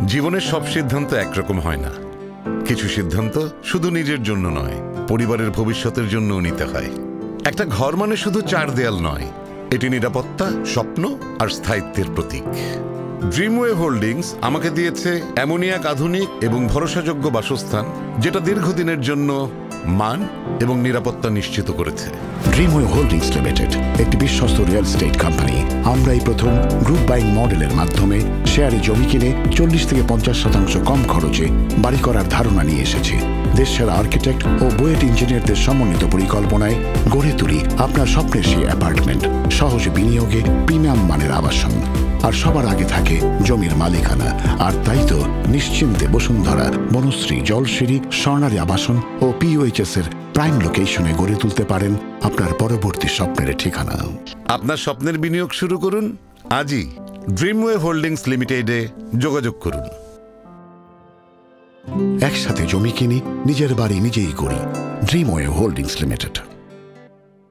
জীবনের সব সিদ্ধান্ত একরকম হয় না। কিছু সিদ্ধান্ত শুধু নিজের জন্য নয়, পরিবারের ভবিষ্যতের জন্যও নিতে হয়। একটা ঘর মানে শুধু 4 দেয়াল নয়, এটি নিরাপত্তা, স্বপ্ন আর স্থায়িত্বের প্রতীক। ড্রিমওয়ে হোল্ডিংস আমাকে দিয়েছে এমন এক আধুনিক এবং ভরসাযোগ্য বাসস্থান, যেটা দীর্ঘদিনের জন্য মান এবং নিরাপত্তা নিশ্চিত করেছে। ড্রিমওয়ে হোল্ডিংস লিমিটেড একটি বিশ্বস্ত রিয়েল এস্টেট কোম্পানি। আমরা এই প্রথম গ্রুপ বাইং মডেলের মাধ্যমে শেয়ারে জমি কিনে 40 থেকে 50% কম খরচে বাড়ি করার ধারণা নিয়ে এসেছি। দেশসেরা আর্কিটেক্ট ও বুয়েট ইঞ্জিনিয়ারদের সমন্বিত পরিকল্পনায় গড়ে তুলি আপনার স্বপ্নের সেই অ্যাপার্টমেন্ট। সহজ বিনিয়োগে প্রিমিয়াম মানের আবাসন, আর সবার আগে থাকে জমির মালিকানা। আর তাই তো নিশ্চিন্তে বসুন্ধরা, বনশ্রী, জলসিঁড়ি, স্বর্ণালী আবাসন ও POHS এর প্রাইম লোকেশনে গড়ে তুলতে পারেন আপনার পরবর্তী স্বপ্নের ঠিকানা। আপনার স্বপ্নের বিনিয়োগ শুরু করুন আজই। ড্রিমওয়ে হোল্ডিংস লিমিটেডে যোগাযোগ করুন। একসাথে জমি কিনি, নিজের বাড়ি নিজেই করি। ড্রিমওয়ে হোল্ডিংস লিমিটেড।